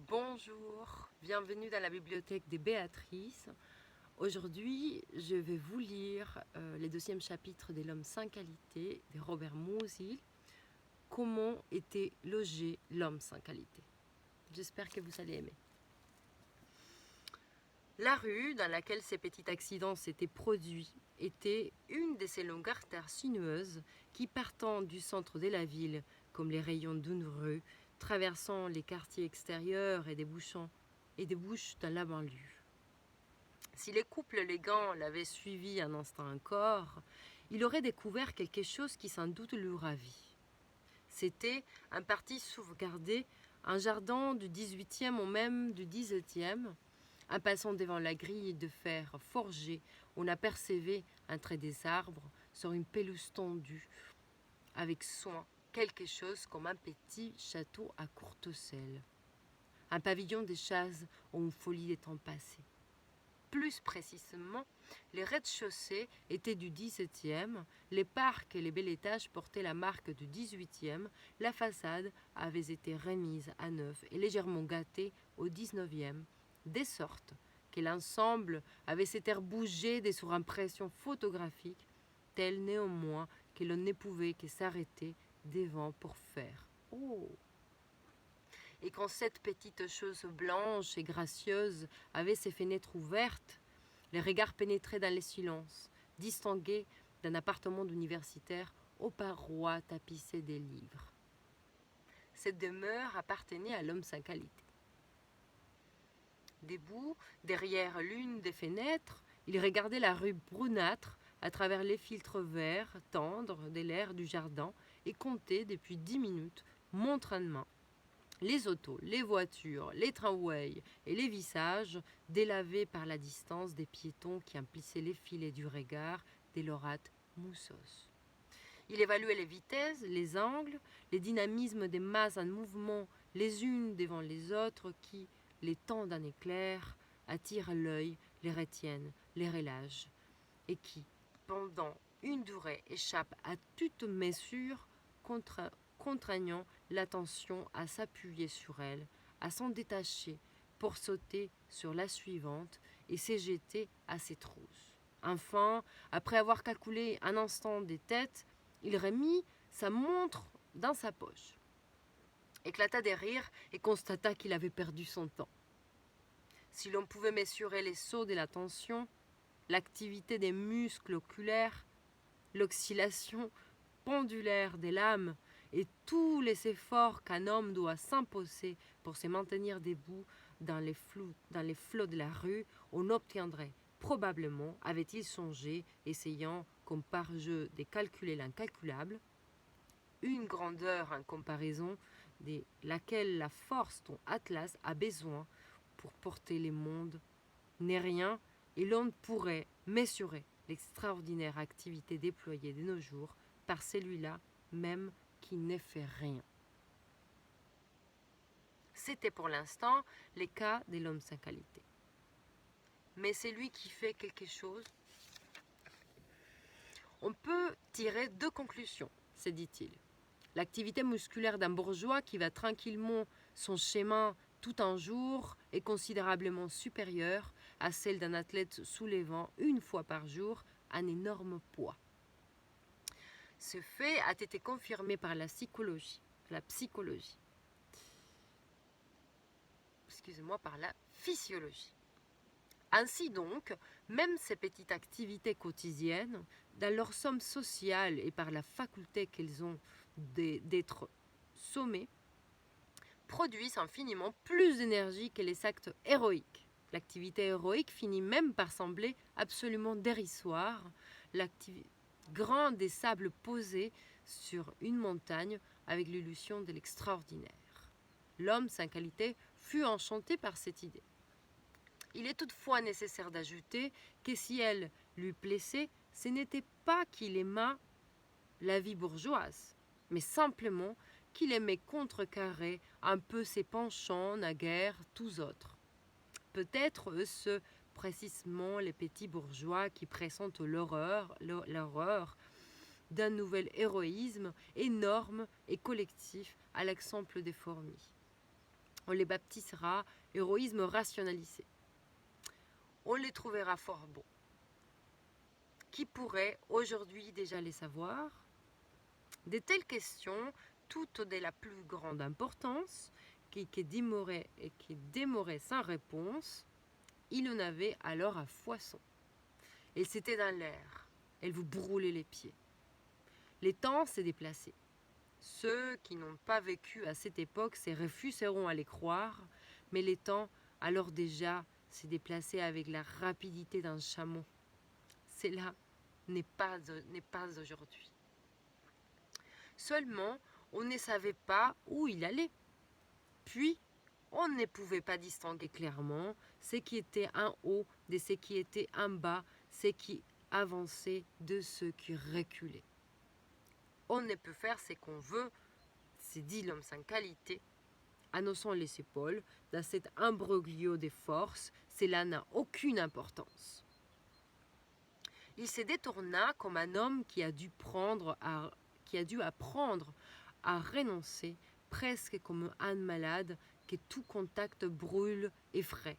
Bonjour, bienvenue dans la bibliothèque des Béatrices. Aujourd'hui, je vais vous lire le deuxième chapitre de L'homme sans qualité de Robert Musil. Comment était logé l'homme sans qualité. J'espère que vous allez aimer. La rue dans laquelle ces petits accidents s'étaient produits était une de ces longues artères sinueuses qui, partant du centre de la ville, comme les rayons d'une rue, traversant les quartiers extérieurs et débouchent dans la banlieue. Si les couples élégants l'avaient suivi un instant encore, il aurait découvert quelque chose qui sans doute l'eût ravi. C'était un parti sauvegardé, un jardin du 18e ou même du 17e. En passant devant la grille de fer forgée, on apercevait entre des arbres, sur une pelouse tendue, avec soin, quelque chose comme un petit château à Courtecelle. Un pavillon de chaises ou une folie des temps passés. Plus précisément, les rez-de-chaussée étaient du 17e, les parcs et les bel étages portaient la marque du 18e, la façade avait été remise à neuf et légèrement gâtée au 19e, de sorte que l'ensemble avait cet air bougé des surimpressions photographiques, tel néanmoins que l'on ne pouvait que s'arrêter devant pour faire « Oh !» Et quand cette petite chose blanche et gracieuse avait ses fenêtres ouvertes, les regards pénétraient dans les silences, distingués d'un appartement d'universitaire aux parois tapissées des livres. Cette demeure appartenait à l'homme sans qualité. Debout, derrière l'une des fenêtres, il regardait la rue brunâtre à travers les filtres verts tendres de l'air du jardin et comptait depuis 10 minutes, montre en main, les autos, les voitures, les tramways et les visages délavés par la distance des piétons qui emplissaient les filets du regard des lorates moussos. Il évaluait les vitesses, les angles, les dynamismes des masses en mouvement les unes devant les autres qui, les temps d'un éclair, attirent l'œil, les retiennent, les relâchent, et qui, pendant une durée, échappent à toute mesure contraignant l'attention à s'appuyer sur elle, à s'en détacher pour sauter sur la suivante et se jeter à ses trousses. Enfin, après avoir calculé un instant des têtes, il remit sa montre dans sa poche, éclata de rire et constata qu'il avait perdu son temps. Si l'on pouvait mesurer les sauts de la tension, l'activité des muscles oculaires, l'oscillation pendulaire des lames et tous les efforts qu'un homme doit s'imposer pour se maintenir debout dans les flots de la rue, on obtiendrait probablement, avait-il songé, essayant comme par jeu de calculer l'incalculable, une grandeur en comparaison de laquelle la force dont Atlas a besoin pour porter les mondes n'est rien, et l'on pourrait mesurer l'extraordinaire activité déployée de nos jours par celui-là même qui ne fait rien. C'était pour l'instant le cas de l'homme sans qualité. Mais c'est lui qui fait quelque chose. On peut tirer deux conclusions, se dit-il. L'activité musculaire d'un bourgeois qui va tranquillement son chemin tout un jour est considérablement supérieure à celle d'un athlète soulevant une fois par jour un énorme poids. Ce fait a été confirmé par la psychologie. Par la physiologie. Ainsi donc, même ces petites activités quotidiennes, dans leur somme sociale et par la faculté qu'elles ont d'être sommées, produisent infiniment plus d'énergie que les actes héroïques. L'activité héroïque finit même par sembler absolument dérisoire, grand des sables posés sur une montagne avec l'illusion de l'extraordinaire. L'homme sans qualité fut enchanté par cette idée. Il est toutefois nécessaire d'ajouter que si elle lui plaisait, ce n'était pas qu'il aimât la vie bourgeoise, mais simplement qu'il aimait contrecarrer un peu ses penchants naguère tous autres. Peut-être eux-ce précisément les petits bourgeois qui pressentent l'horreur d'un nouvel héroïsme énorme et collectif à l'exemple des fourmis. On les baptisera héroïsme rationalisé. On les trouvera fort beaux. Qui pourrait aujourd'hui déjà les savoir? De telles questions, toutes de la plus grande importance, qui demeuraient sans réponse, il en avait alors à foison. Elles étaient dans l'air, elles vous brûlaient les pieds. Les temps s'est déplacé. Ceux qui n'ont pas vécu à cette époque se refuseront à les croire, mais les temps alors déjà s'est déplacé avec la rapidité d'un chameau. Cela n'est pas aujourd'hui. Seulement, on ne savait pas où il allait. Puis, on ne pouvait pas distinguer clairement ce qui était en haut de ce qui était en bas, ce qui avançait de ce qui reculait. On ne peut faire ce qu'on veut, s'est dit l'homme sans qualité, annonçant les épaules, dans cet imbroglio des forces, cela n'a aucune importance. Il se détourna comme un homme qui a dû apprendre à renoncer, presque comme un malade que tout contact brûle et frais.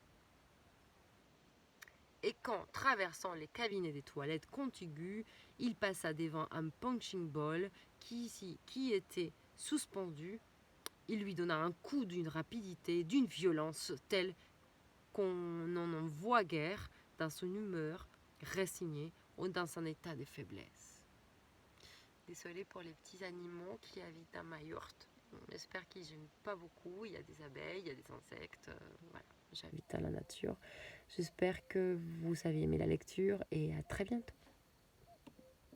Et quand, traversant les cabinets des toilettes contiguës, il passa devant un punching ball qui était suspendu, il lui donna un coup d'une rapidité, d'une violence telle qu'on n'en voit guère dans son humeur résignée ou dans son état de faiblesse. Désolée pour les petits animaux qui habitent à Mayotte. J'espère qu'ils ne gênent pas beaucoup. Il y a des abeilles, il y a des insectes. Voilà, j'habite à la nature. J'espère que vous avez aimé la lecture et à très bientôt.